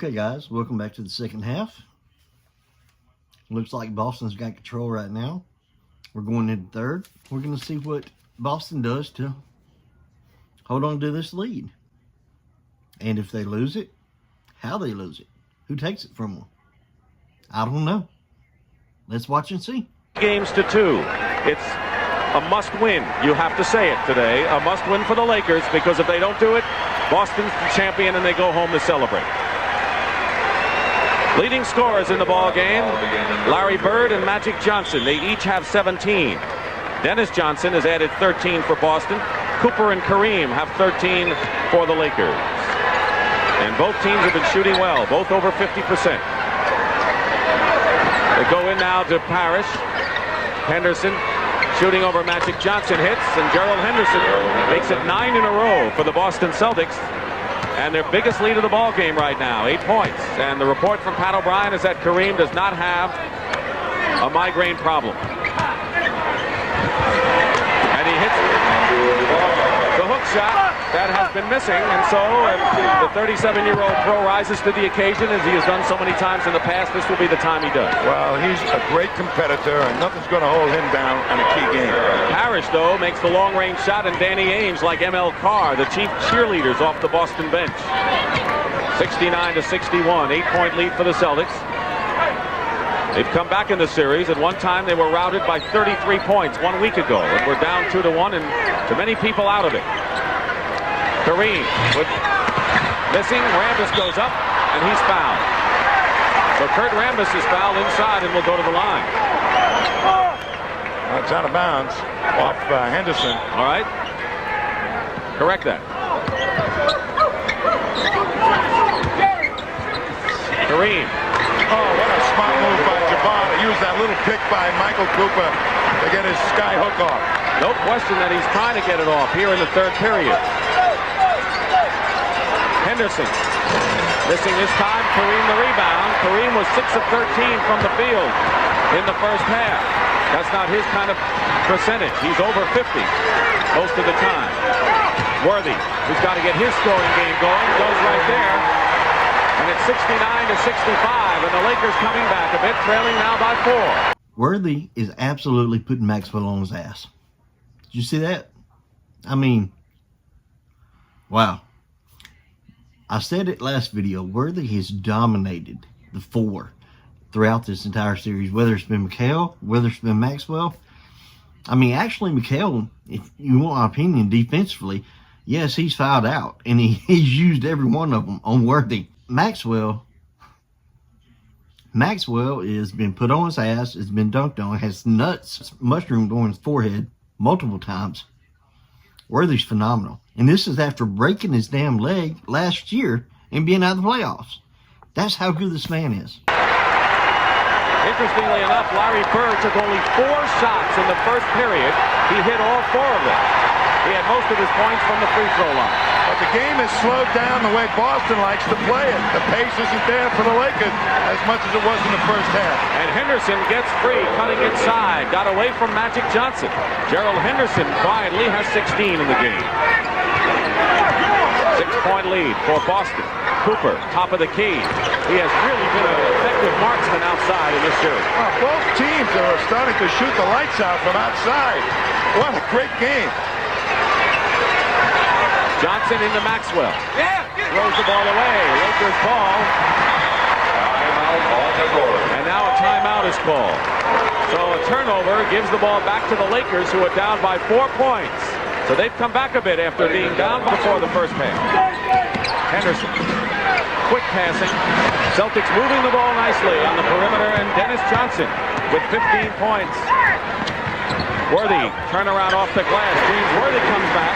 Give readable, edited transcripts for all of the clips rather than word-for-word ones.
Okay, guys, welcome back to the second half. Looks like Boston's got control right now. We're going into third. We're going to see what Boston does to hold on to this lead. And if they lose it, how they lose it. Who takes it from them? I don't know. Let's watch and see. Games to 2. It's a must-win. You have to say it today. A must-win for the Lakers, because if they don't do it, Boston's the champion and they go home to celebrate. Leading scorers in the ball game, Larry Bird and Magic Johnson. They each have 17. Dennis Johnson has added 13 for Boston. Cooper and Kareem have 13 for the Lakers. And both teams have been shooting well, both over 50%. They go in now to Parrish. Henderson shooting over Magic Johnson hits, and Gerald Henderson makes it 9 in a row for the Boston Celtics. And their biggest lead of the ball game right now, 8 points. And the report from Pat O'Brien is that Kareem does not have a migraine problem. And he hits the hook shot that has been missing. And so the 37-year-old pro rises to the occasion, as he has done so many times in the past. This will be the time he does. Well, he's a great competitor, and nothing's going to hold him down in a key game. Parrish, though, makes the long-range shot, and Danny Ainge, like ML Carr, the chief cheerleaders off the Boston bench. 69-61, 8-point lead for the Celtics. They've come back in the series. At one time, they were routed by 33 points 1 week ago, and we're down 2-1, and to many people out of it. Kareem with missing. Rambis goes up, and he's fouled. So Kurt Rambis is fouled inside and will go to the line. It's out of bounds off Henderson. All right. Correct that. Kareem. Oh, what a smart move by Javon to use that little pick by Michael Cooper to get his sky hook off. No question that he's trying to get it off here in the third period. Henderson missing this time. Kareem the rebound. Kareem was 6 of 13 from the field in the first half. That's not his kind of percentage. He's over 50 most of the time. Worthy, who's got to get his scoring game going, goes right there. And it's 69-65, and the Lakers coming back a bit, trailing now by 4. Worthy is absolutely putting Maxwell on his ass. Did you see that? I mean, wow. I said it last video, Worthy has dominated the 4 throughout this entire series, whether it's been Mikal, whether it's been Maxwell. I mean, actually, Mikal, if you want my opinion, defensively, yes, he's fouled out, and he's used every one of them on Worthy. Maxwell has been put on his ass, has been dunked on, has nuts mushroomed on his forehead multiple times. Worthy's phenomenal. And this is after breaking his damn leg last year and being out of the playoffs. That's how good this man is. Interestingly enough, Larry Bird took only 4 shots in the first period. He hit all 4 of them. He had most of his points from the free throw line. But the game has slowed down the way Boston likes to play it. The pace isn't there for the Lakers as much as it was in the first half. And Henderson gets free, cutting inside. Got away from Magic Johnson. Gerald Henderson quietly has 16 in the game. 6-point lead for Boston. Cooper, top of the key. He has really been an effective marksman outside in this series. Both teams are starting to shoot the lights out from outside. What a great game. Johnson into Maxwell. Throws the ball away. Lakers ball. And now a timeout is called. So a turnover gives the ball back to the Lakers, who are down by 4 points. So they've come back a bit after being down before the first half. Henderson. Quick passing. Celtics moving the ball nicely on the perimeter, and Dennis Johnson with 15 points. Worthy, turnaround off the glass. James Worthy comes back.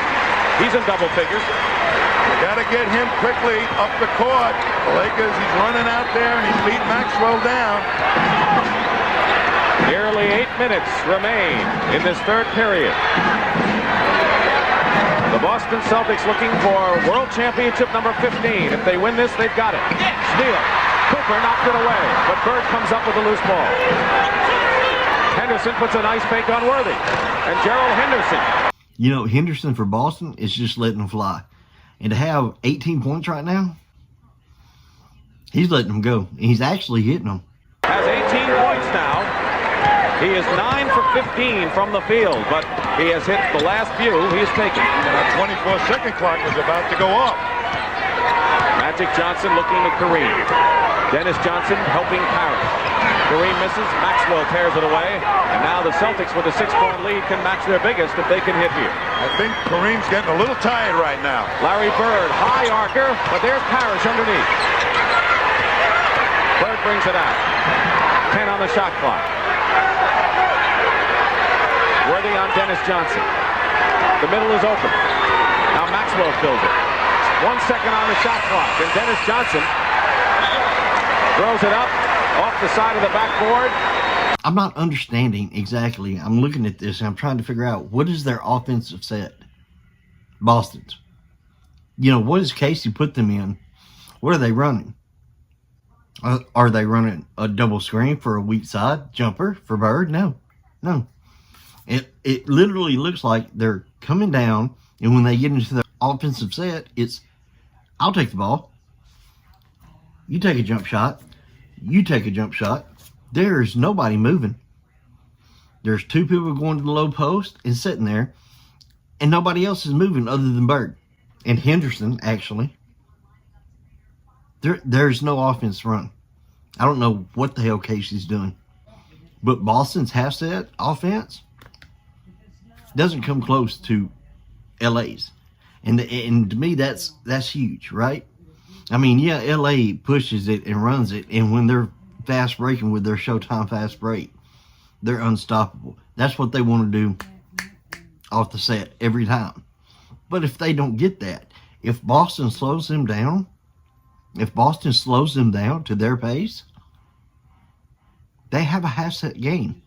He's in double figures. You got to get him quickly up the court. The Lakers, he's running out there, and he's beating Maxwell down. Nearly 8 minutes remain in this third period. The Boston Celtics looking for World Championship number 15. If they win this, they've got it. Steal. Cooper knocked it away, but Bird comes up with a loose ball. Henderson puts a nice fake on Worthy. And Gerald Henderson. You know, Henderson for Boston is just letting them fly. And to have 18 points right now, He's letting them go. He's actually hitting them. Has 18 points now. He is 9 for 15 from the field, but he has hit the last few he's taken. That 24-second clock was about to go off. Magic Johnson looking at Kareem. Dennis Johnson helping Parrish. Kareem misses. Maxwell tears it away. And now the Celtics with a 6-point lead can match their biggest if they can hit here. I think Kareem's getting a little tired right now. Larry Bird, high arcer, but there's Parrish underneath. Bird brings it out. 10 on the shot clock. Worthy on Dennis Johnson. The middle is open. Now Maxwell fills it. 1 second on the shot clock. And Dennis Johnson throws it up off the side of the backboard. I'm not understanding exactly. I'm looking at this and I'm trying to figure out what is their offensive set. Boston's. You know, what does Casey put them in? What are they running? Are they running a double screen for a weak side jumper for Bird? No. It literally looks like they're coming down, and when they get into the offensive set, it's, I'll take the ball. You take a jump shot. You take a jump shot. There's nobody moving. There's two people going to the low post and sitting there, and nobody else is moving other than Bird. And Henderson, actually. There's no offense run. I don't know what the hell Casey's doing. But Boston's half set offense doesn't come close to LA's. And to me, that's huge, right? I mean, yeah, LA pushes it and runs it. And when they're fast breaking with their Showtime fast break, they're unstoppable. That's what they want to do off the set every time. But if they don't get that, if Boston slows them down to their pace, they have a half-set game.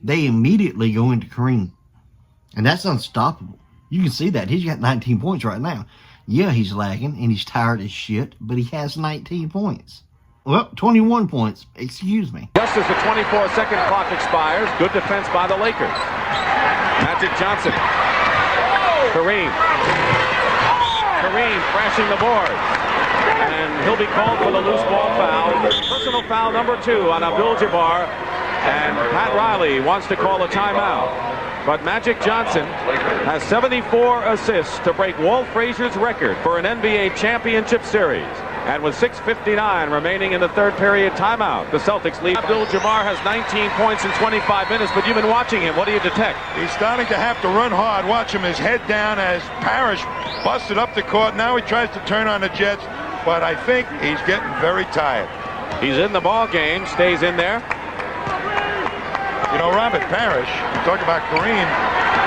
They immediately go into Kareem. And that's unstoppable. You can see that. He's got 19 points right now. Yeah, he's lagging and he's tired as shit, but he has 19 points. Well, 21 points. Excuse me. Just as the 24-second clock expires, good defense by the Lakers. Magic Johnson. Kareem crashing the board. And he'll be called for the loose ball foul. Personal foul number 2 on Abdul-Jabbar. And Pat Riley wants to call a timeout. But Magic Johnson has 74 assists to break Walt Frazier's record for an NBA championship series. And with 6:59 remaining in the third period timeout, the Celtics lead. Abdul-Jabbar has 19 points in 25 minutes, but you've been watching him. What do you detect? He's starting to have to run hard. Watch him, his head down as Parrish busted up the court. Now he tries to turn on the Jets, but I think he's getting very tired. He's in the ball game, stays in there. You know, Robert Parrish, you talk about Kareem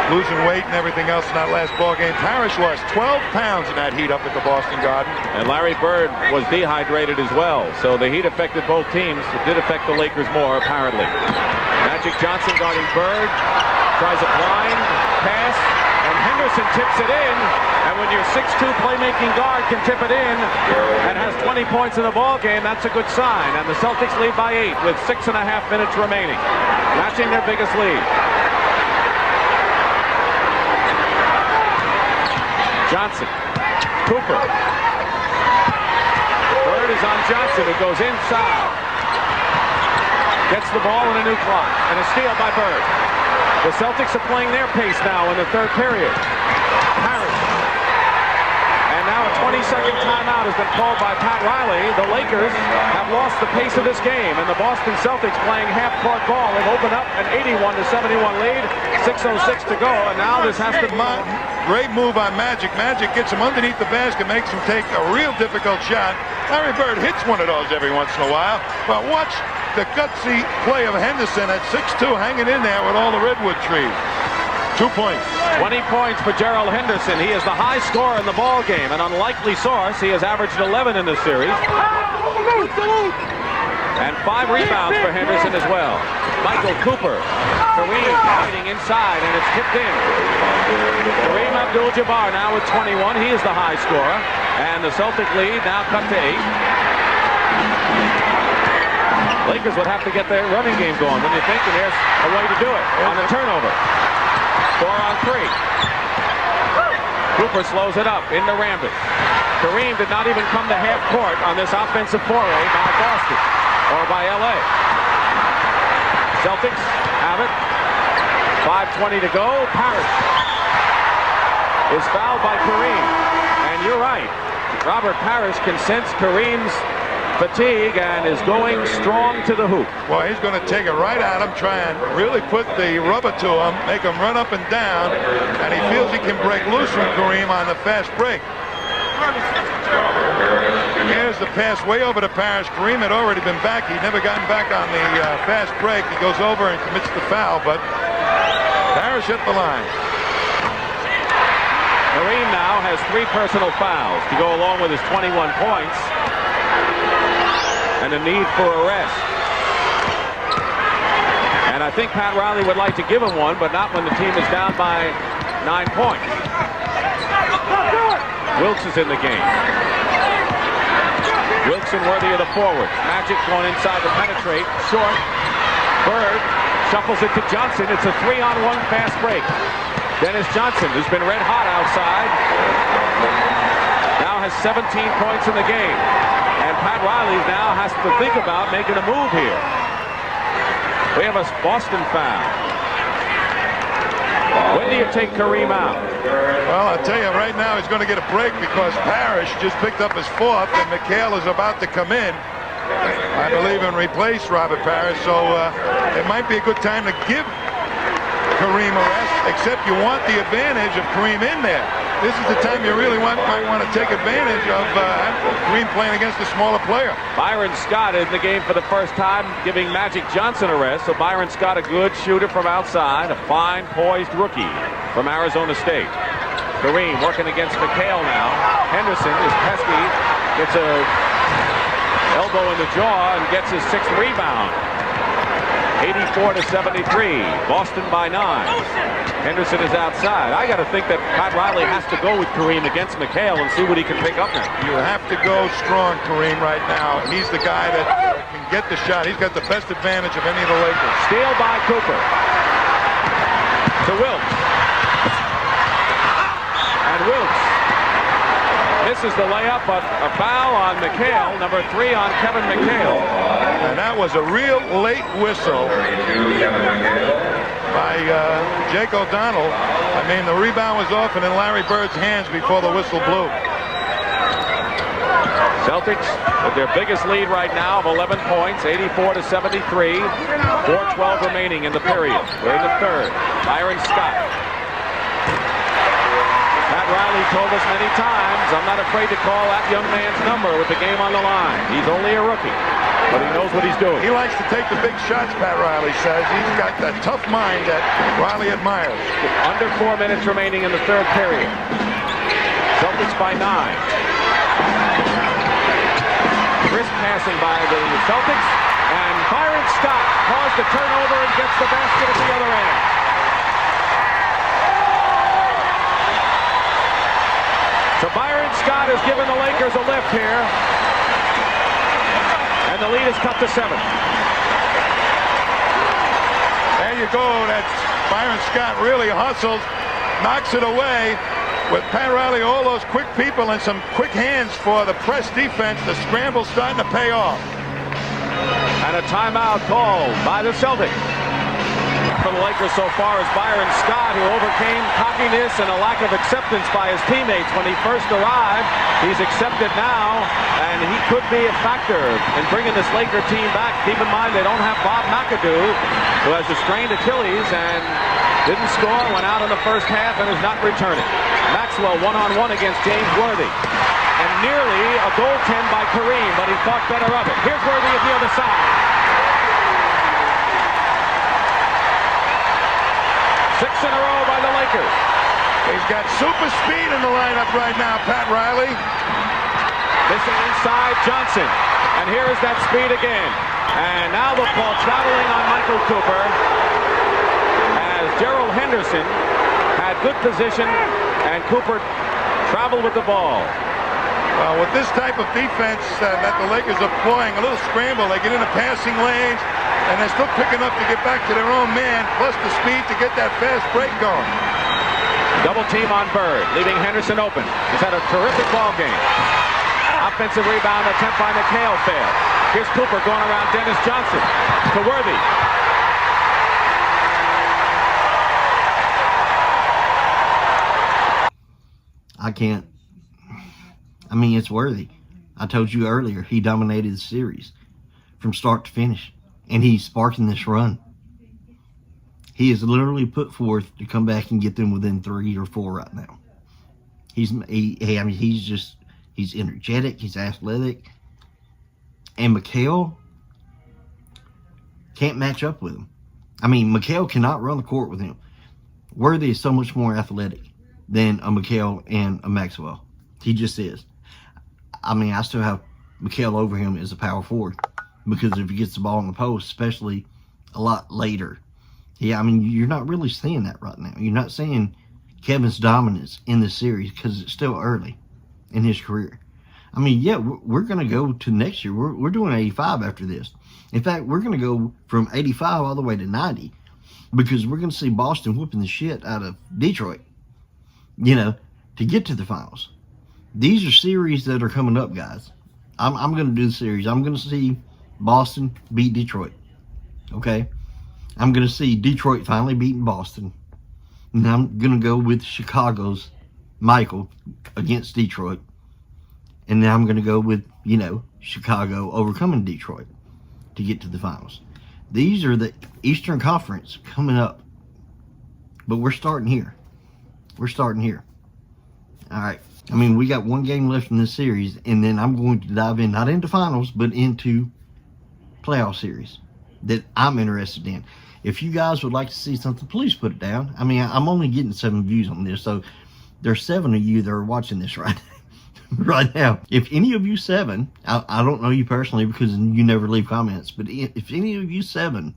losing weight and everything else in that last ball game. Parrish lost 12 pounds in that heat up at the Boston Garden. And Larry Bird was dehydrated as well. So the heat affected both teams. It did affect the Lakers more, apparently. Magic Johnson guarding Bird. Tries a blind pass. And Henderson tips it in. And when your 6'2 playmaking guard can tip it in and has 20 points in the ball game, that's a good sign. And the Celtics lead by 8 with 6.5 minutes remaining. Matching their biggest lead. Johnson. Cooper. Bird is on Johnson, who goes inside. Gets the ball in a new clock. And a steal by Bird. The Celtics are playing their pace now in the third period. Parrish. And now a 20-second timeout has been called by Pat Riley. The Lakers have lost the pace of this game, and the Boston Celtics playing half-court ball. They've opened up an 81-71 lead. 6:06 to go, and now this has to be... Great move on Magic. Magic gets him underneath the basket, makes him take a real difficult shot. Larry Bird hits one of those every once in a while. But watch the gutsy play of Henderson at 6'2", hanging in there with all the redwood trees. 2 points. 20 points for Gerald Henderson. He is the high scorer in the ball game. An unlikely source. He has averaged 11 in the series. And 5 rebounds for Henderson as well. Michael Cooper. Kareem fighting inside, and it's tipped in. Kareem Abdul-Jabbar now with 21. He is the high scorer. And the Celtic lead now cut to 8. Lakers would have to get their running game going, wouldn't you think? And there's a way to do it on the turnover. 4 on 3. Cooper slows it up into Rambis. Kareem did not even come to half court on this offensive foray by Boston or by LA. Celtics have it. 5:20 to go. Parrish is fouled by Kareem. And you're right. Robert Parrish can sense Kareem's fatigue and is going strong to the hoop. Well, he's going to take it right at him, try and really put the rubber to him, make him run up and down, and he feels he can break loose from Kareem on the fast break. Here's the pass way over to Parrish. Kareem had already been back. He'd never gotten back on the fast break. He goes over and commits the foul, but Parrish at the line. Kareem now has 3 personal fouls to go along with his 21 points and a need for a rest. And I think Pat Riley would like to give him one, but not when the team is down by 9 points. Wilkes is in the game. Wilson worthy of the forward. Magic going inside to penetrate. Short. Bird shuffles it to Johnson. It's a 3-on-1 fast break. Dennis Johnson, who's been red hot outside, now has 17 points in the game. And Pat Riley now has to think about making a move here. We have a Boston foul. When do you take Kareem out? Well, I'll tell you right now he's going to get a break because Parrish just picked up his 4th and McHale is about to come in, I believe, and replace Robert Parrish. So it might be a good time to give Kareem a rest, except you want the advantage of Kareem in there. This is the time you really might want to take advantage of Kareem playing against a smaller player. Byron Scott in the game for the first time, giving Magic Johnson a rest. So Byron Scott, a good shooter from outside, a fine, poised rookie from Arizona State. Kareem working against McHale now. Henderson is pesky, gets a elbow in the jaw and gets his 6th rebound. 84-73. Boston by 9. Henderson is outside. I got to think that Pat Riley has to go with Kareem against McHale and see what he can pick up now. You have to go strong, Kareem, right now. He's the guy that can get the shot. He's got the best advantage of any of the Lakers. Steal by Cooper. To Wilkes. And Wilkes misses the layup, but a foul on McHale, number 3 on Kevin McHale. And that was a real late whistle by Jake O'Donnell. I mean, the rebound was off and in Larry Bird's hands before the whistle blew. Celtics with their biggest lead right now of 11 points, 84-73. 4:12 remaining in the period. We're in the 3rd. Byron Scott. Pat Riley told us many times, I'm not afraid to call that young man's number with the game on the line. He's only a rookie, but he knows what he's doing. He likes to take the big shots, Pat Riley says. He's got that tough mind that Riley admires. Under 4 minutes remaining in the 3rd period. Celtics by 9. Crisp passing by the Celtics, and Byron Scott caused the turnover and gets the basket at the other end. So Byron Scott has given the Lakers a lift here. And the lead is cut to 7. There you go. That's Byron Scott really hustles, knocks it away. With Pat Riley, all those quick people and some quick hands for the press defense, the scramble's starting to pay off. And a timeout called by the Celtics. For the Lakers so far is Byron Scott, who overcame cockiness and a lack of acceptance by his teammates when he first arrived. He's accepted now, and he could be a factor in bringing this Laker team back. Keep in mind they don't have Bob McAdoo, who has a strained Achilles and didn't score, went out in the first half, and is not returning. Maxwell one-on-one against James Worthy. And nearly a goaltend by Kareem, but he thought better of it. Here's Worthy at the other side. 6 in a row by the Lakers. He's got super speed in the lineup right now, Pat Riley. Missing inside Johnson. And here is that speed again. And now the ball traveling on Michael Cooper. As Gerald Henderson had good position and Cooper traveled with the ball. Well, with this type of defense that the Lakers are playing, a little scramble, they get into passing lanes, and they're still picking up to get back to their own man, plus the speed to get that fast break going. Double team on Bird, leaving Henderson open. He's had a terrific ball game. Offensive rebound attempt by McHale failed. Here's Cooper going around Dennis Johnson to Worthy. I can't. I mean, it's Worthy. I told you earlier, he dominated the series from start to finish, and he's sparking this run. He is literally put forth to come back and get them within 3 or 4 right now. He's energetic, he's athletic, and McHale can't match up with him. I mean, McHale cannot run the court with him. Worthy is so much more athletic than a McHale and a Maxwell. He just is. I mean, I still have McHale over him as a power forward because if he gets the ball in the post, especially a lot later. Yeah, I mean, you're not really seeing that right now. You're not seeing Kevin's dominance in this series because it's still early in his career. I mean, yeah, we're going to go to next year. We're doing 85 after this. In fact, we're going to go from 85 all the way to 90 because we're going to see Boston whooping the shit out of Detroit, you know, to get to the finals. These are series that are coming up, guys. I'm going to do the series. I'm going to see Boston beat Detroit, okay? I'm going to see Detroit finally beating Boston. And I'm going to go with Chicago's Michael against Detroit. And then I'm going to go with, you know, Chicago overcoming Detroit to get to the finals. These are the Eastern Conference coming up. But we're starting here. We're starting here. All right. I mean, we got one game left in this series. And then I'm going to dive in, not into finals, but into playoff series that I'm interested in. If you guys would like to see something, please put it down. I mean, I'm only getting 7 views on this, so there's 7 of you that are watching this right now. If any of you 7, I don't know you personally because you never leave comments, but if any of you 7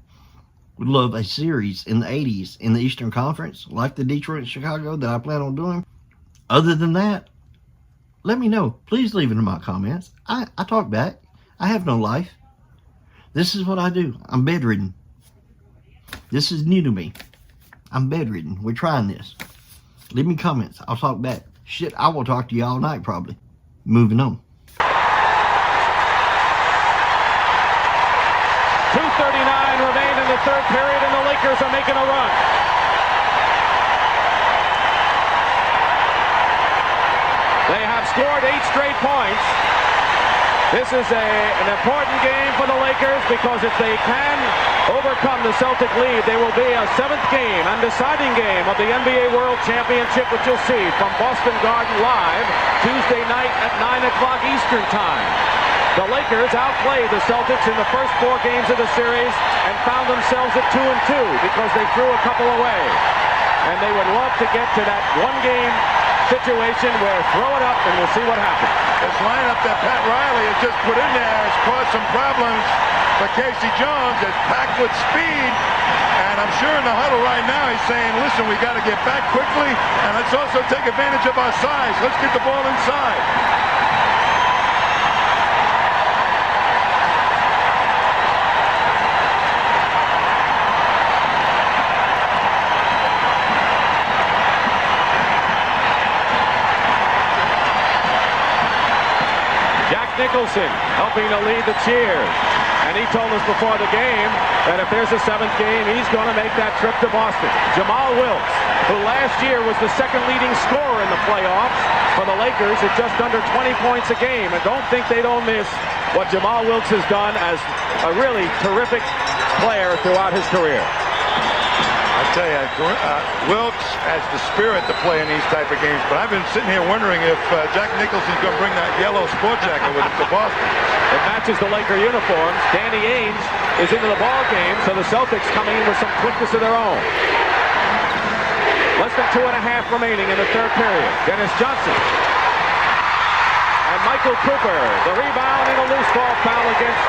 would love a series in the 80s in the Eastern Conference, like the Detroit and Chicago that I plan on doing, other than that, let me know. Please leave it in my comments. I talk back. I have no life. This is what I do. I'm bedridden. This is new to me. I'm bedridden. We're trying this. Leave me comments. I'll talk back. Shit, I will talk to you all night probably. Moving on. 2:39 remain in the third period, and the Lakers are making a run. They have scored 8 straight points. This is an important game for the Lakers because if they can overcome the Celtic lead, they will be a 7th game and deciding game of the NBA World Championship, which you'll see from Boston Garden live Tuesday night at 9 o'clock Eastern Time. The Lakers outplayed the Celtics in the first 4 games of the series and found themselves at 2-2 because they threw a couple away. And they would love to get to that one-game situation where throw it up and we'll see what happens. This lineup that Pat Riley has just put in there has caused some problems for Casey Jones. It's packed with speed, and I'm sure in the huddle right now he's saying, listen, we got to get back quickly, and let's also take advantage of our size. Let's get the ball inside. Nicholson helping to lead the cheers. And he told us before the game that if there's a 7th game, he's going to make that trip to Boston. Jamal Wilkes, who last year was the 2nd leading scorer in the playoffs for the Lakers at just under 20 points a game. And don't think they don't miss what Jamal Wilkes has done as a really terrific player throughout his career. I tell you, Wilkes has the spirit to play in these type of games, but I've been sitting here wondering if Jack Nicholson's going to bring that yellow sport jacket with him to Boston. It matches the Laker uniforms. Danny Ainge is into the ball game, so the Celtics coming in with some quickness of their own. Less than 2.5 remaining in the third period. Dennis Johnson. And Michael Cooper, the rebound and a loose ball foul against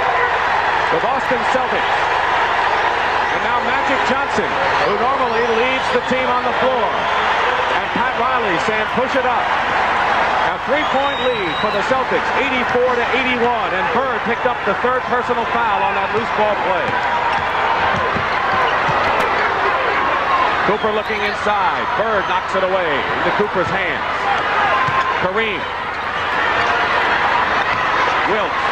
the Boston Celtics. And now Magic Johnson, who normally leads the team on the floor. And Pat Riley saying push it up. A 3-point lead for the Celtics, 84-81. And Bird picked up the 3rd personal foul on that loose ball play. Cooper looking inside. Bird knocks it away into Cooper's hands. Kareem. Wilkes.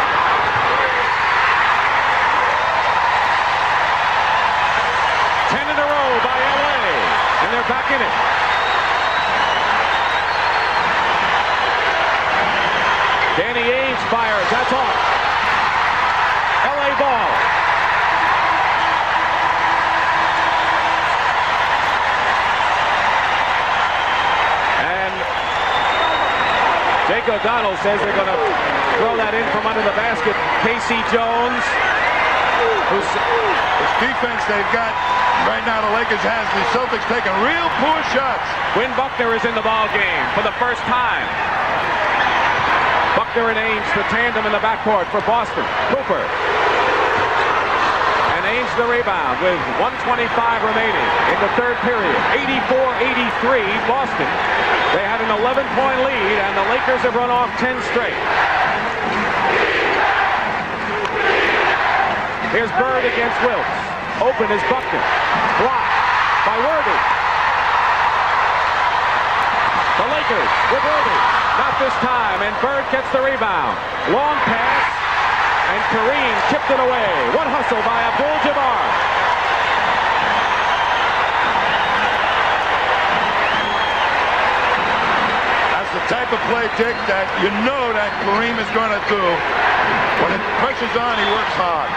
10 in a row by LA, and they're back in it. Danny Ainge fires. That's off. LA ball. And Jake O'Donnell says they're going to throw that in from under the basket. Casey Jones. This defense they've got right now, the Lakers has the Celtics taking real poor shots. Quinn Buckner is in the ball game for the first time. Buckner and Ainge, the tandem in the backcourt for Boston. Cooper. And Ainge the rebound with 1:25 remaining in the third period. 84-83 Boston. They had an 11-point lead, and the Lakers have run off 10 straight. Here's Bird against Wilkes. Open is Buckner. Blocked by Worthy. The Lakers with Worthy. Not this time, and Bird gets the rebound. Long pass, and Kareem tipped it away. One hustle by Abdul-Jabbar. That's the type of play, Dick, that you know that Kareem is going to do. When it pressure's on, he works hard.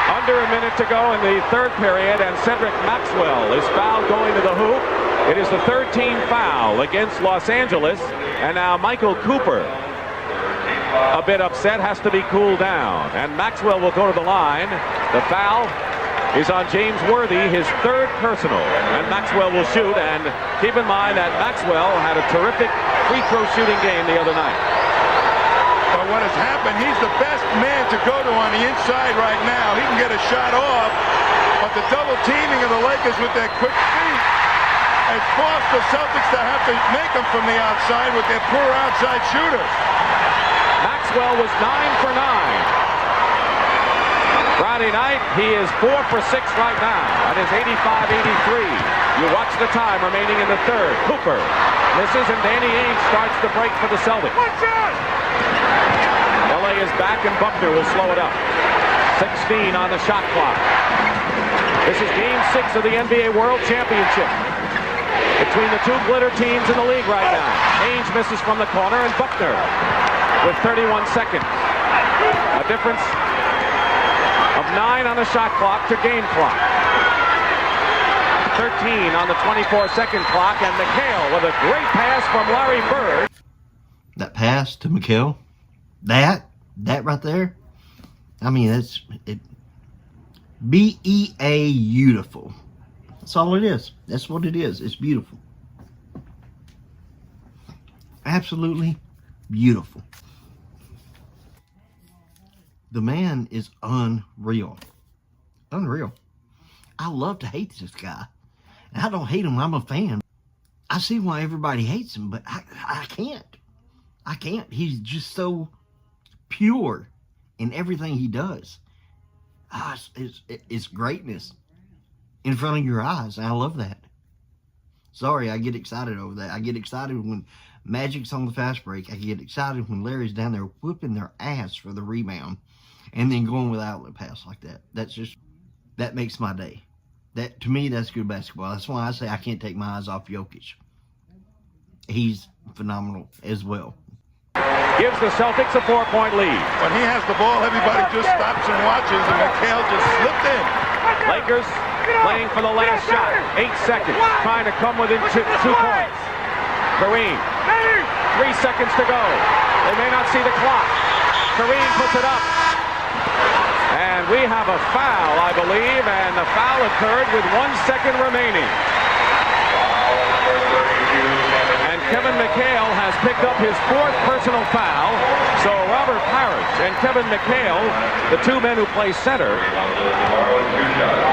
Under a minute to go in the third period, and Cedric Maxwell is fouled going to the hoop. It is the third team foul against Los Angeles, and now Michael Cooper, a bit upset, has to be cooled down, and Maxwell will go to the line. The foul is on James Worthy, his third personal, and Maxwell will shoot. And keep in mind that Maxwell had a terrific free throw shooting game the other night. But what has happened, he's the best man to go to on the inside right now. He can get a shot off, but the double teaming of the Lakers with their quick feet has forced the Celtics to have to make them from the outside with their poor outside shooters. Maxwell was 9 for 9. Friday night, he is 4 for 6 right now. That is 85-83. You watch the time remaining in the third. Cooper misses, and Danny Ainge starts the break for the Celtics. LA is back, and Buckner will slow it up. 16 on the shot clock. This is Game 6 of the NBA World Championship between the two glitter teams in the league right now. Ainge misses from the corner, and Buckner with 31 seconds. A difference of 9 on the shot clock to game clock. 13 on the 24-second clock, and McHale with a great pass from Larry Bird. That pass to McHale, that right there, I mean, that's it. beautiful. That's all it is. That's what it is. It's beautiful. Absolutely beautiful. The man is unreal. Unreal. I love to hate this guy. And I don't hate him. I'm a fan. I see why everybody hates him, but I can't. I can't. He's just so pure in everything he does. It's greatness in front of your eyes, and I love that. Sorry, I get excited over that. I get excited when Magic's on the fast break. I get excited when Larry's down there whooping their ass for the rebound and then going with outlet pass like that. That makes my day. That, to me, that's good basketball. That's why I say I can't take my eyes off Jokic. He's phenomenal as well. Gives the Celtics a 4-point lead. When he has the ball, everybody just stops and watches, and McHale just slipped in. Lakers playing for the last shot. 8 seconds, trying to come within 2 points. Kareem, 3 seconds to go. They may not see the clock. Kareem puts it up. And we have a foul, I believe, and the foul occurred with 1 second remaining. And Kevin McHale has picked up his 4th personal foul. So Robert Parrish and Kevin McHale, the two men who play center,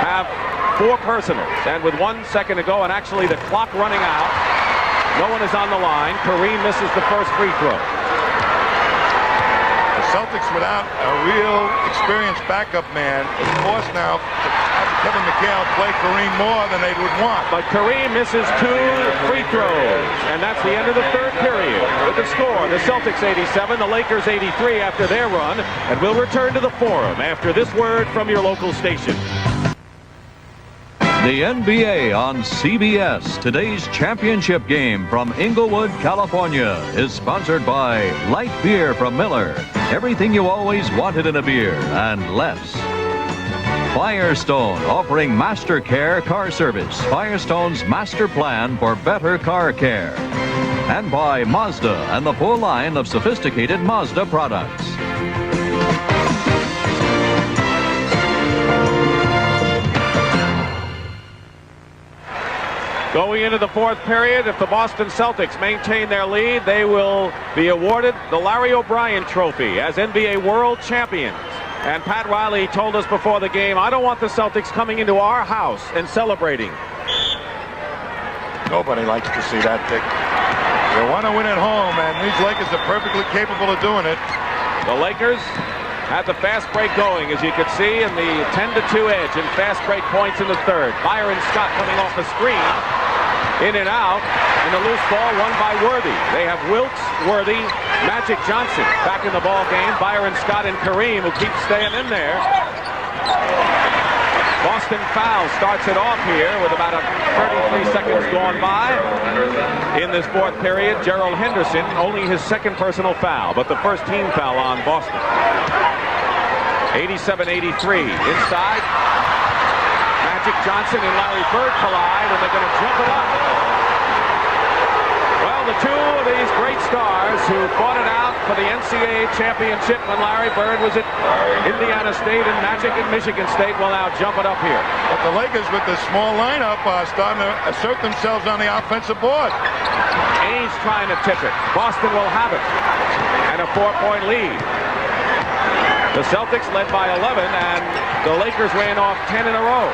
have 4 personals. And with 1 second to go, and actually the clock running out, no one is on the line. Kareem misses the first free throw. The Celtics without a real experienced backup man, it's forced now to have Kevin McHale play Kareem more than they would want. But Kareem misses 2 free throws, and that's the end of the third period. With the score, the Celtics 87, the Lakers 83 after their run, and we'll return to the Forum after this word from your local station. The NBA on CBS. Today's championship game from Inglewood, California is sponsored by light beer from Miller. Everything you always wanted in a beer and less. Firestone, offering Master Care car service. Firestone's master plan for better car care. And by Mazda and the full line of sophisticated Mazda products. Going into the fourth period, if the Boston Celtics maintain their lead, they will be awarded the Larry O'Brien Trophy as NBA World Champions. And Pat Riley told us before the game, I don't want the Celtics coming into our house and celebrating. Nobody likes to see that, Dick. They want to win at home, and these Lakers are perfectly capable of doing it. The Lakers had the fast break going, as you could see, in the 10-2 edge and fast break points in the third. Byron Scott coming off the screen. In and out, and the loose ball won by Worthy. They have Wilkes, Worthy, Magic Johnson back in the ball game. Byron Scott and Kareem who keep staying in there. Boston foul starts it off here with about 33 seconds gone by. In this fourth period, Gerald Henderson, only his second personal foul, but the first team foul on Boston. 87-83, inside. Magic Johnson and Larry Bird collide, and they're going to jump it up. Well, the two of these great stars who fought it out for the NCAA championship when Larry Bird was at Indiana State and Magic at Michigan State will now jump it up here. But the Lakers with the small lineup are starting to assert themselves on the offensive board. Ainge trying to tip it. Boston will have it. And a 4-point lead. The Celtics led by 11, and the Lakers ran off 10 in a row.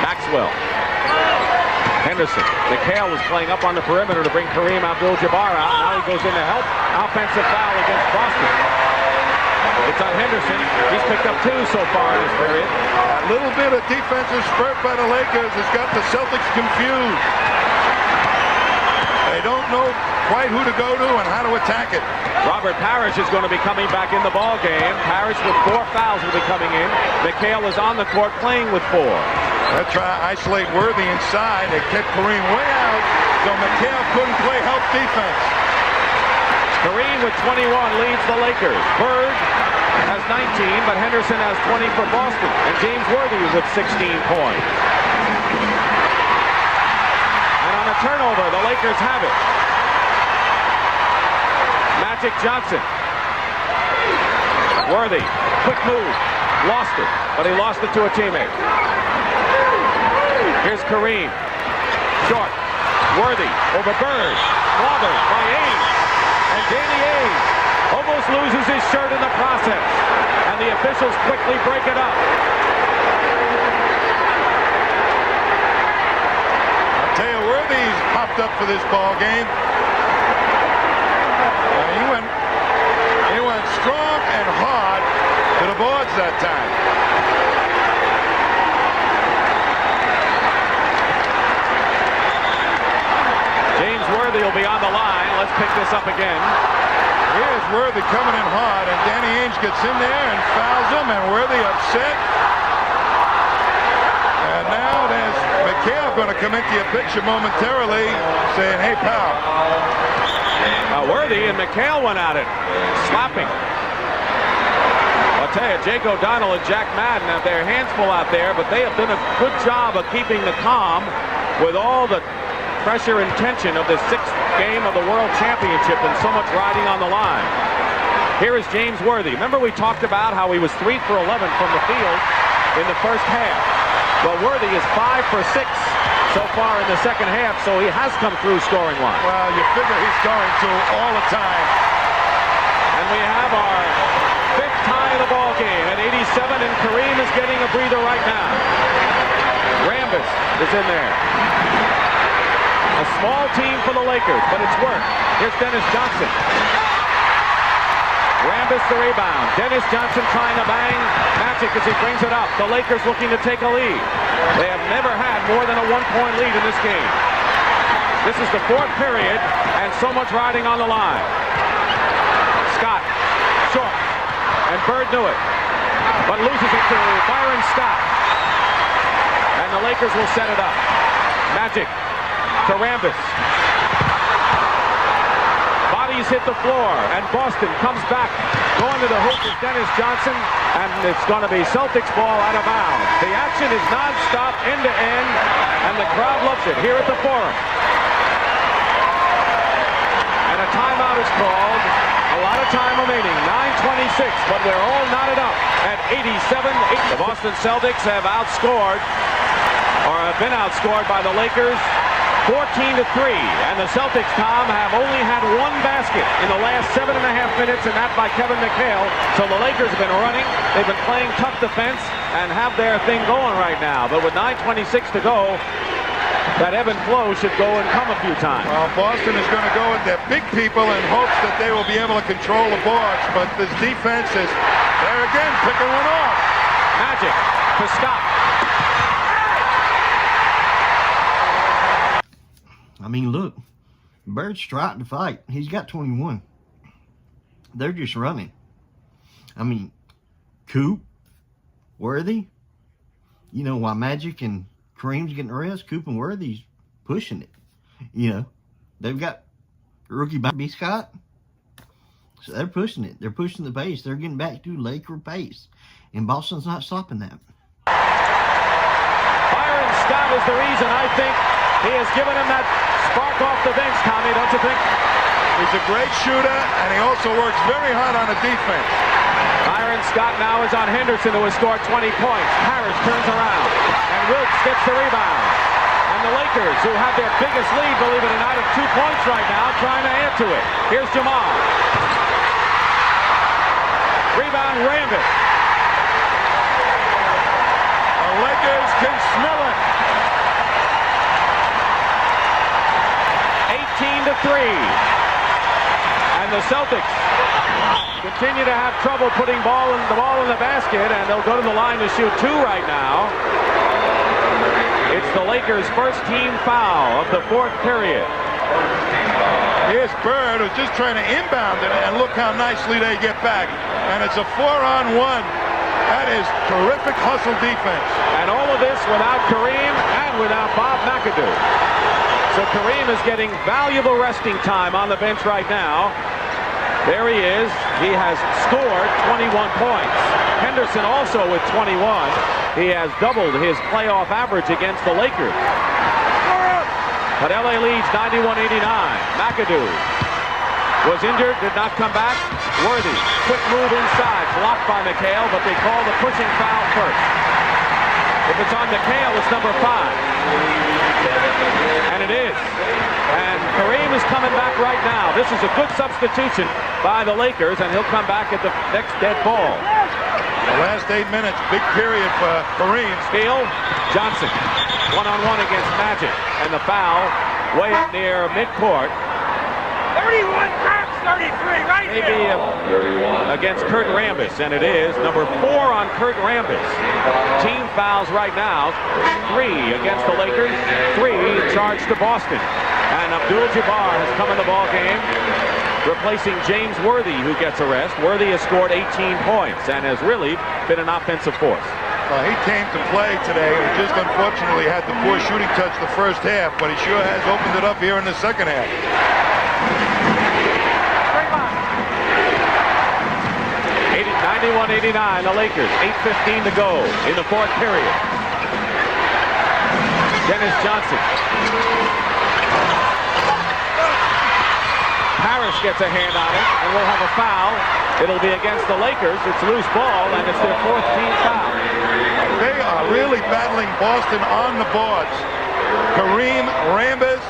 Maxwell. Henderson. McHale was playing up on the perimeter to bring Kareem Abdul-Jabbar out. Now he goes in to help. Offensive foul against Boston. It's on Henderson. He's picked up 2 so far in this period. A little bit of defensive spurt by the Lakers has got the Celtics confused. They don't know quite who to go to and how to attack it. Robert Parrish is going to be coming back in the ball game. Parrish with 4 fouls will be coming in. McHale is on the court playing with 4. They'll try to isolate Worthy inside. They kept Kareem way out, so McHale couldn't play help defense. Kareem with 21 leads the Lakers. Bird has 19, but Henderson has 20 for Boston. And James Worthy with 16 points. And on a turnover, the Lakers have it. Magic Johnson. Worthy, quick move. Lost it, but he lost it to a teammate. Here's Kareem. Short. Worthy over Bird. Clobbered by Ainge. And Danny Ainge almost loses his shirt in the process. And the officials quickly break it up. I'll tell you, Worthy's popped up for this ball game. He went strong and hard to the boards that time. James Worthy will be on the line. Let's pick this up again. Here's Worthy coming in hard, and Danny Ainge gets in there and fouls him, and Worthy upset. And now there's McHale going to come into your picture momentarily, saying, hey, pal. Worthy and McHale went at it, slapping. I'll tell you, Jake O'Donnell and Jack Madden have their hands full out there, but they have done a good job of keeping the calm with all the pressure and tension of the 6th game of the World Championship and so much riding on the line. Here is James Worthy. Remember we talked about how he was 3 for 11 from the field in the first half. Well, Worthy is 5 for 6 so far in the second half, so he has come through scoring line. Well, you figure he's going to all the time. And we have our 5th tie of the ball game at 87, and Kareem is getting a breather right now. Rambis is in there. A small team for the Lakers, but it's worked. Here's Dennis Johnson. Rambis the rebound. Dennis Johnson trying to bang Magic as he brings it up. The Lakers looking to take a lead. They have never had more than a 1-point lead in this game. This is the fourth period, and so much riding on the line. Scott, short, and Bird knew it, but loses it to Byron Scott. And the Lakers will set it up. Magic to Rambis. Bodies hit the floor, and Boston comes back. Going to the hoop is Dennis Johnson, and it's going to be Celtics ball out of bounds. The action is non-stop, end to end, and the crowd loves it here at the Forum. And a timeout is called. A lot of time remaining, 9:26, but we're all knotted up at 87. The Boston Celtics have outscored, or have been outscored by the Lakers 14-3, and the Celtics, Tom, have only had one basket in the last 7.5 minutes, and that by Kevin McHale. So the Lakers have been running, they've been playing tough defense, and have their thing going right now. But with 9:26 to go, that ebb and flow should go and come a few times. Well, Boston is going to go with their big people in hopes that they will be able to control the boards, but this defense is there again, picking one off. Magic to Scott. I mean, look, Bird's trying to fight. He's got 21. They're just running. I mean, Coop, Worthy, you know, while Magic and Kareem's getting rest, Coop and Worthy's pushing it. You know, they've got rookie B. Scott. So they're pushing it. They're pushing the pace. They're getting back to Laker pace. And Boston's not stopping that. Byron Scott is the reason, I think, he has given him that spark off the bench, Tommy, don't you think? He's a great shooter, and he also works very hard on the defense. Byron Scott now is on Henderson, who has scored 20 points. Harris turns around, and Wilkes gets the rebound. And the Lakers, who have their biggest lead, believe it or not, of 2 points right now, trying to add to it. Here's Jamal. Rebound, Rambis. The Lakers can smell it. 18-3. And the Celtics continue to have trouble putting the ball in the basket, and they'll go to the line to shoot 2 right now. It's the Lakers' first team foul of the fourth period. Here's Bird, who's just trying to inbound it, and look how nicely they get back. And it's a 4-on-1. That is terrific hustle defense. And all of this without Kareem and without Bob McAdoo. So Kareem is getting valuable resting time on the bench right now. There he is. He has scored 21 points. Henderson also with 21. He has doubled his playoff average against the Lakers. But LA leads 91-89. McAdoo was injured, did not come back. Worthy, quick move inside, blocked by McHale, but they call the pushing foul first. If it's on McHale, it's number 5. And it is. And Kareem is coming back right now. This is a good substitution by the Lakers, and he'll come back at the next dead ball. The last 8 minutes, big period for Kareem. Steele, Johnson, one-on-one against Magic, and the foul way up near midcourt. 31 times 33, right Maybe here. against Kurt Rambis, and it is number 4 on Kurt Rambis. Team fouls right now, 3 against the Lakers, 3 charged to Boston. And Abdul-Jabbar has come in the ball game, replacing James Worthy, who gets a rest. Worthy has scored 18 points and has really been an offensive force. Well, he came to play today. He just unfortunately had the poor shooting touch the first half, but he sure has opened it up here in the second half. 91-89, the Lakers, 8:15 to go in the fourth period. Dennis Johnson. Harris gets a hand on it, and we'll have a foul. It'll be against the Lakers. It's loose ball, and it's their 4th team foul. They are really battling Boston on the boards. Kareem, Rambis,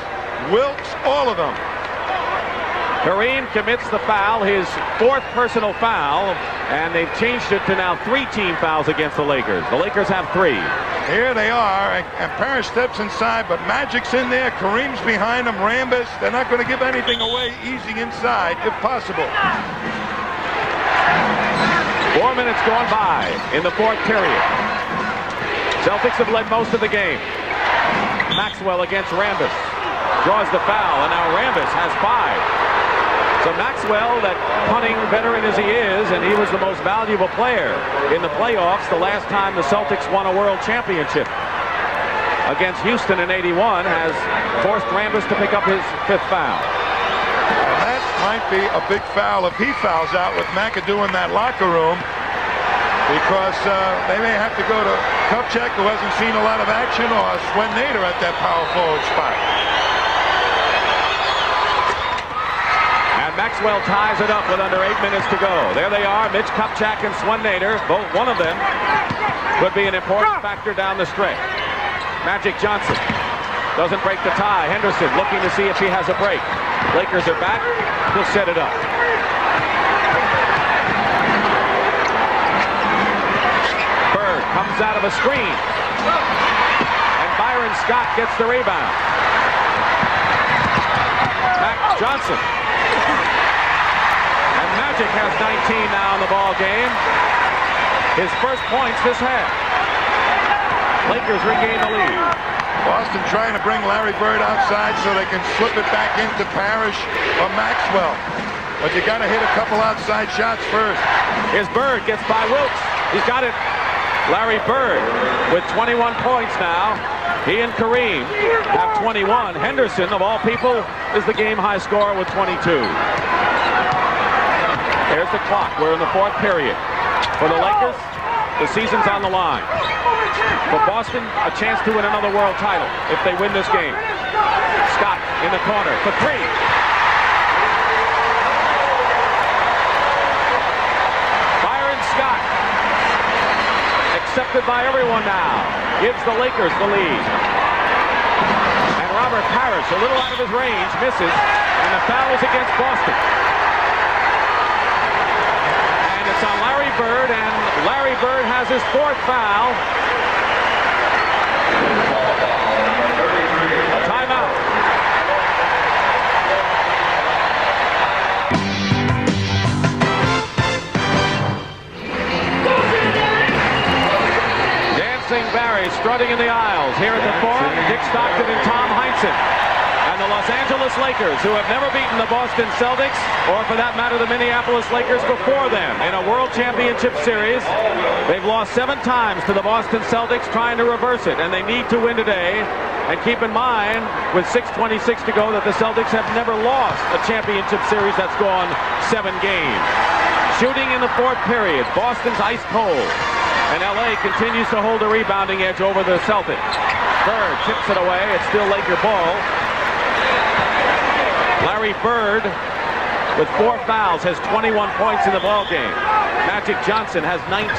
Wilkes, all of them. Kareem commits the foul, his 4th personal foul, and they've changed it to now 3 team fouls against the Lakers. The Lakers have 3. Here they are, and Parrish steps inside, but Magic's in there. Kareem's behind him. Rambis, they're not going to give anything away easy inside, if possible. 4 minutes gone by in the 4th period. Celtics have led most of the game. Maxwell against Rambis. Draws the foul, and now Rambis has 5. So Maxwell, that punting veteran as he is, and he was the most valuable player in the playoffs the last time the Celtics won a world championship against Houston in '81, has forced Rambis to pick up his 5th foul. That might be a big foul if he fouls out with McAdoo in that locker room, because they may have to go to Kupchak, who hasn't seen a lot of action, or Swen Nader at that power forward spot. Maxwell ties it up with under 8 minutes to go. There they are, Mitch Kupchak and Swen Nader. Both, one of them could be an important factor down the stretch. Magic Johnson doesn't break the tie. Henderson looking to see if he has a break. Lakers are back. He'll set it up. Bird comes out of a screen. And Byron Scott gets the rebound. Max Johnson. And Magic has 19 now in the ball game. His first points this half. Lakers regain the lead. Boston trying to bring Larry Bird outside so they can slip it back into Parrish or Maxwell. But you got to hit a couple outside shots first. Here's Bird, gets by Wilkes. He's got it. Larry Bird with 21 points now. He and Kareem have 21. Henderson, of all people, is the game high scorer with 22. There's the clock. We're in the 4th period. For the Lakers, the season's on the line. For Boston, a chance to win another world title if they win this game. Scott in the corner for 3. Byron Scott, accepted by everyone now, gives the Lakers the lead. And Robert Parrish, a little out of his range, misses, and the foul is against Boston. And it's on Larry Bird, and Larry Bird has his 4th foul. A timeout. Dancing Barry strutting in the aisles here at the Forum. Dick Stockton and Tom Heinsohn. And the Los Angeles Lakers, who have never beaten the Boston Celtics, or for that matter the Minneapolis Lakers before them, in a World Championship Series. They've lost 7 times to the Boston Celtics, trying to reverse it, and they need to win today. And keep in mind, with 6:26 to go, that the Celtics have never lost a championship series that's gone 7 games. Shooting in the 4th period, Boston's ice cold, and LA continues to hold a rebounding edge over the Celtics. Bird tips it away. It's still Laker ball. Larry Bird, with 4 fouls, has 21 points in the ball game. Magic Johnson has 19.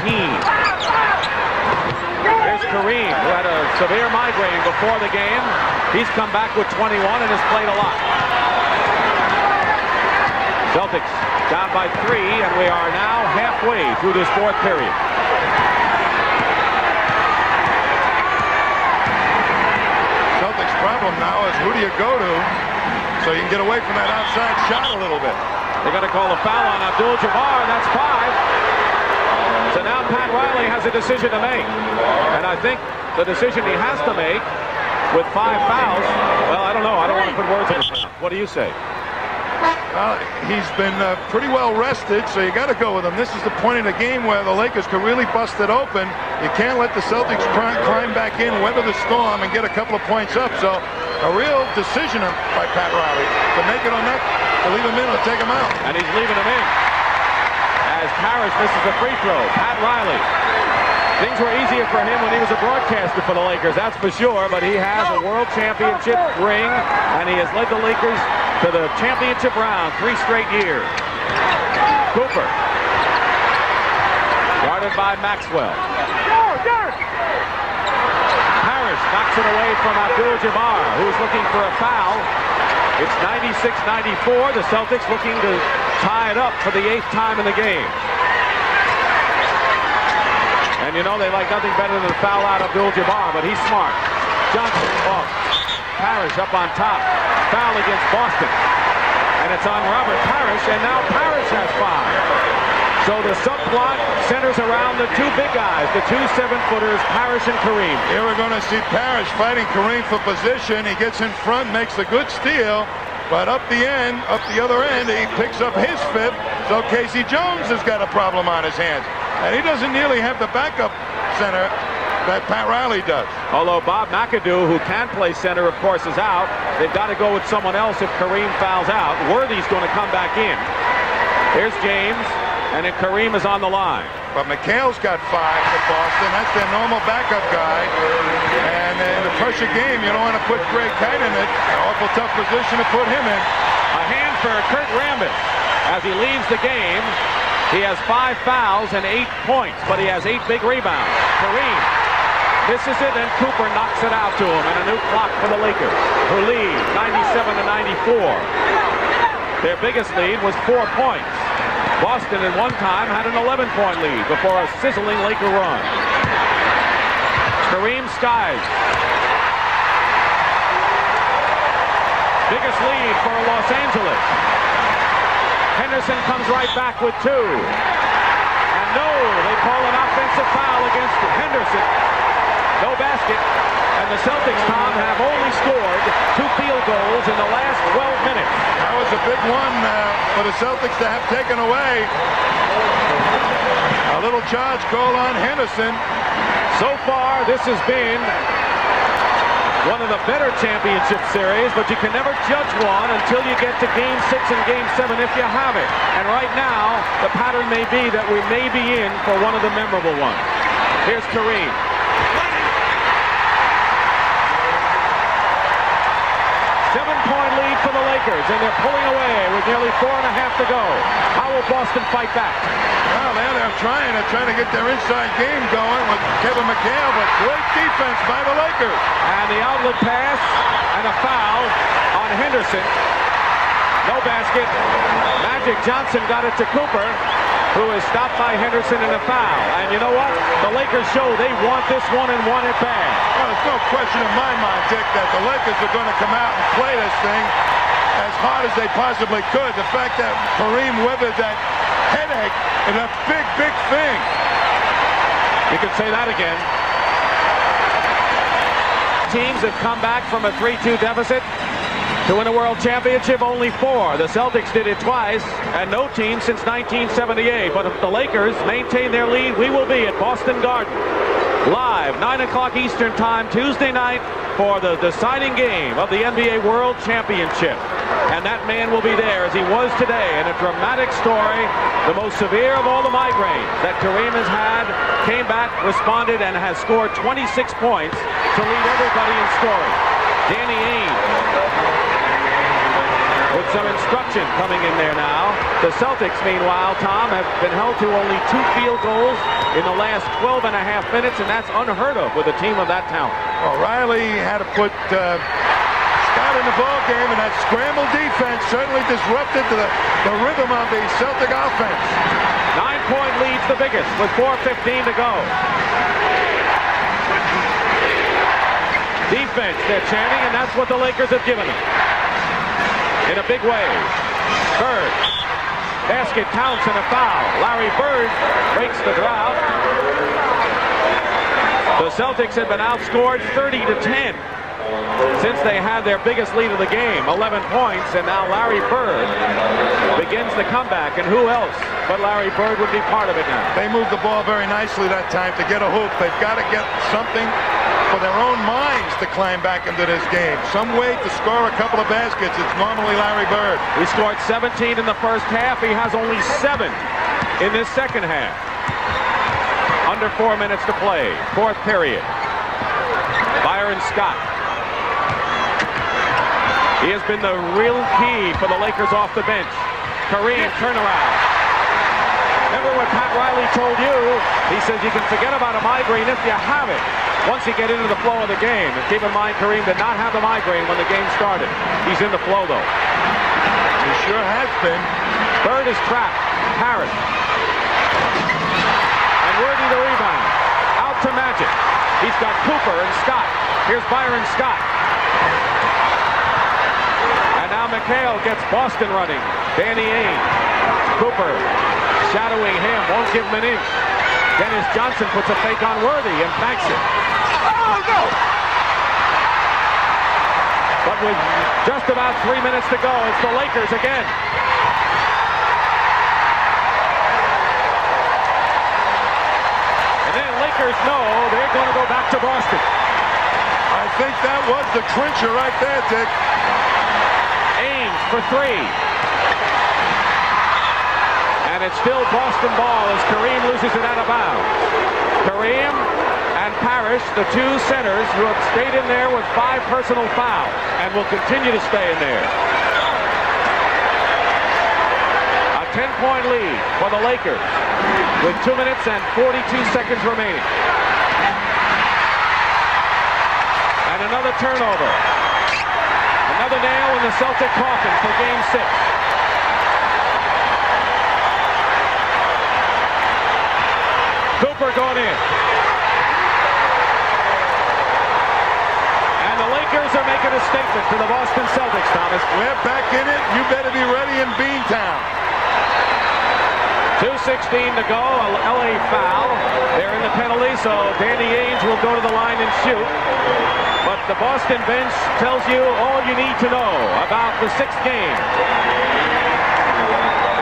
There's Kareem, who had a severe migraine before the game. He's come back with 21 and has played a lot. Celtics down by 3, and we are now halfway through this 4th period. Celtics' problem now is who do you go to so you can get away from that outside shot a little bit. They're going to call a foul on Abdul-Jabbar, and that's 5. So now Pat Riley has a decision to make. And I think the decision he has to make with 5 fouls, well, I don't know. I don't want to put words in his mouth. What do you say? Well, he's been pretty well rested, so you got to go with him. This is the point in the game where the Lakers could really bust it open. You can't let the Celtics climb back in, weather the storm, and get a couple of points up. So a real decision by Pat Riley to make it or not, to leave him in or take him out. And he's leaving him in as Parrish misses the free throw. Pat Riley. Things were easier for him when he was a broadcaster for the Lakers, that's for sure, but he has a world championship ring, and he has led the Lakers to the championship round 3 straight years. Cooper. Guarded by Maxwell. Parrish knocks it away from Abdul-Jabbar, who's looking for a foul. It's 96-94. The Celtics looking to tie it up for the 8th time in the game. And you know they like nothing better than to foul out Abdul-Jabbar, but he's smart. Johnson off. Parrish up on top. Foul against Boston. And it's on Robert Parrish, and now Parrish has 5. So the subplot centers around the two big guys, the two 7-footers, Parrish and Kareem. Here we're going to see Parrish fighting Kareem for position. He gets in front, makes a good steal, but up the other end, he picks up his 5th. So Casey Jones has got a problem on his hands. And he doesn't nearly have the backup center that Pat Riley does. Although Bob McAdoo, who can play center, of course, is out. They've got to go with someone else if Kareem fouls out. Worthy's going to come back in. Here's James. And then Kareem is on the line. But McHale's got 5 for Boston. That's their normal backup guy. And in the pressure game, you don't want to put Greg Kite in it. An awful tough position to put him in. A hand for Kurt Rambis as he leaves the game. He has 5 fouls and 8 points, but he has 8 big rebounds. Kareem misses it, and Cooper knocks it out to him. And a new clock for the Lakers, who lead 97-94. Their biggest lead was 4 points. Boston at one time had an 11-point lead before a sizzling Laker run. Kareem skies. Biggest lead for Los Angeles. Henderson comes right back with 2. And no, they call an offensive foul against Henderson. No basket. And the Celtics, Tom, have only scored 2 field goals in the last 12 minutes. That was a big one for the Celtics to have taken away. A little charge call on Henderson. So far, this has been one of the better championship series, but you can never judge one until you get to Game 6 and Game 7 if you have it. And right now, the pattern may be that we may be in for one of the memorable ones. Here's Kareem. 7-point lead for the Lakers, and they're pulling away with nearly 4.5 to go. How will Boston fight back? Well, they're trying to get their inside game going with Kevin McHale, but great defense by the Lakers. And the outlet pass and a foul on Henderson. No basket. Magic Johnson got it to Cooper, who is stopped by Henderson in a foul. And you know what? The Lakers show they want this one and want it bad. Well, there's no question in my mind, Dick, that the Lakers are going to come out and play this thing as hard as they possibly could. The fact that Kareem weathered that headache is a big, big thing. You could say that again. Teams have come back from a 3-2 deficit to win a world championship. Only 4. The Celtics did it twice, and no team since 1978. But if the Lakers maintain their lead, we will be at Boston Garden live 9 o'clock Eastern time Tuesday night for the deciding game of the NBA World Championship. And that man will be there as he was today in a dramatic story. The most severe of all the migraines that Kareem has had came back, responded, and has scored 26 points to lead everybody in scoring. Danny Ainge with some instruction coming in there now. The Celtics, meanwhile, Tom, have been held to only 2 field goals in the last 12.5 minutes, and that's unheard of with a team of that talent. Well, Riley had to put Scott in the ball game, and that scramble defense certainly disrupted the rhythm of the Celtic offense. 9-point lead's the biggest with 4:15 to go. Defense, they're chanting, and that's what the Lakers have given them. In a big way. Bird. Basket counts and a foul. Larry Bird breaks the drought. The Celtics had been outscored 30-10 since they had their biggest lead of the game, 11 points, and now Larry Bird begins the comeback, and who else but Larry Bird would be part of it now? They moved the ball very nicely that time to get a hoop. They've got to get something for their own minds to climb back into this game. Some way to score a couple of baskets. It's normally Larry Bird. He scored 17 in the first half. He has only 7 in this second half. Under 4 minutes to play. 4th period. Byron Scott. He has been the real key for the Lakers off the bench. Kareem turnaround. Never what Pat Riley told you. He says you can forget about a migraine if you have it once you get into the flow of the game. And keep in mind, Kareem did not have the migraine when the game started. He's in the flow, though. He sure has been. Bird is trapped. Harris. And Worthy the rebound. Out to Magic. He's got Cooper and Scott. Here's Byron Scott. And now McHale gets Boston running. Danny Ainge. Cooper shadowing him. Won't give him an inch. Dennis Johnson puts a fake on Worthy and banks it. Oh, no! But with just about 3 minutes to go, it's the Lakers again. And then Lakers know they're going to go back to Boston. I think that was the clincher right there, Dick. Ainge for three. And it's still Boston ball as Kareem loses it out of bounds. Kareem and Parrish, the two centers who have stayed in there with 5 personal fouls and will continue to stay in there. A 10-point lead for the Lakers with 2 minutes and 42 seconds remaining. And another turnover. Another nail in the Celtic coffin for Game 6. Cooper going in. And the Lakers are making a statement to the Boston Celtics, Thomas. We're back in it. You better be ready in Beantown. 2:16 to go. A LA foul. They're in the penalty, so Danny Ainge will go to the line and shoot. But the Boston bench tells you all you need to know about the 6th game.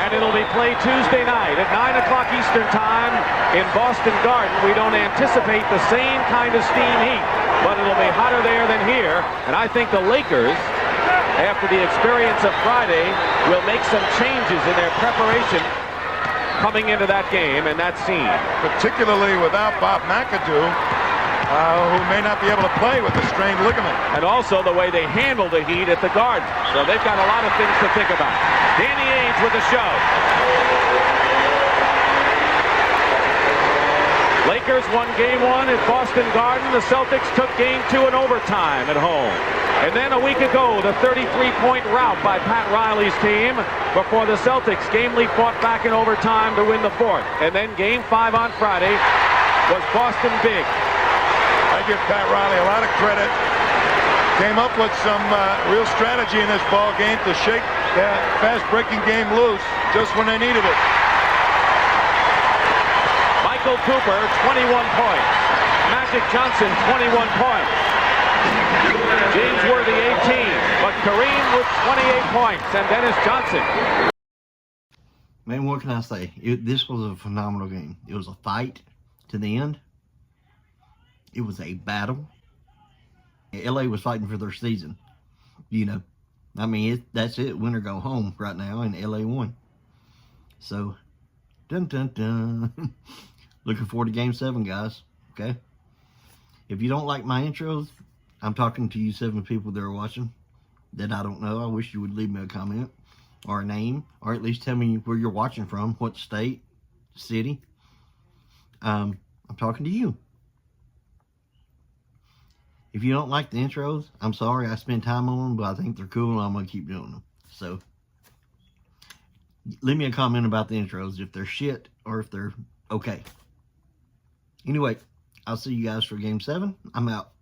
And it'll be played Tuesday night at 9 o'clock Eastern time in Boston Garden. We don't anticipate the same kind of steam heat, but it'll be hotter there than here. And I think the Lakers, after the experience of Friday, will make some changes in their preparation coming into that game and that scene. Particularly without Bob McAdoo, who may not be able to play with a strained ligament. And also the way they handle the heat at the Garden. So they've got a lot of things to think about. Danny Ainge with the show. Lakers won Game 1 at Boston Garden. The Celtics took Game 2 in overtime at home. And then a week ago, the 33-point rout by Pat Riley's team before the Celtics gamely fought back in overtime to win the 4th. And then Game 5 on Friday was Boston big. I give Pat Riley a lot of credit. Came up with some real strategy in this ball game to shake that fast-breaking game loose just when they needed it. Michael Cooper, 21 points. Magic Johnson, 21 points. James Worthy, 18. But Kareem with 28 points. And Dennis Johnson. Man, what can I say? This was a phenomenal game. It was a fight to the end. It was a battle. LA was fighting for their season. You know, I mean, that's it. Win or go home right now, and LA won. So, dun dun dun. Looking forward to Game 7, guys. Okay? If you don't like my intros, I'm talking to you 7 people that are watching that I don't know. I wish you would leave me a comment or a name, or at least tell me where you're watching from, what state, city. I'm talking to you. If you don't like the intros, I'm sorry. I spend time on them, but I think they're cool, and I'm going to keep doing them. So, leave me a comment about the intros, if they're shit or if they're okay. Anyway, I'll see you guys for Game 7. I'm out.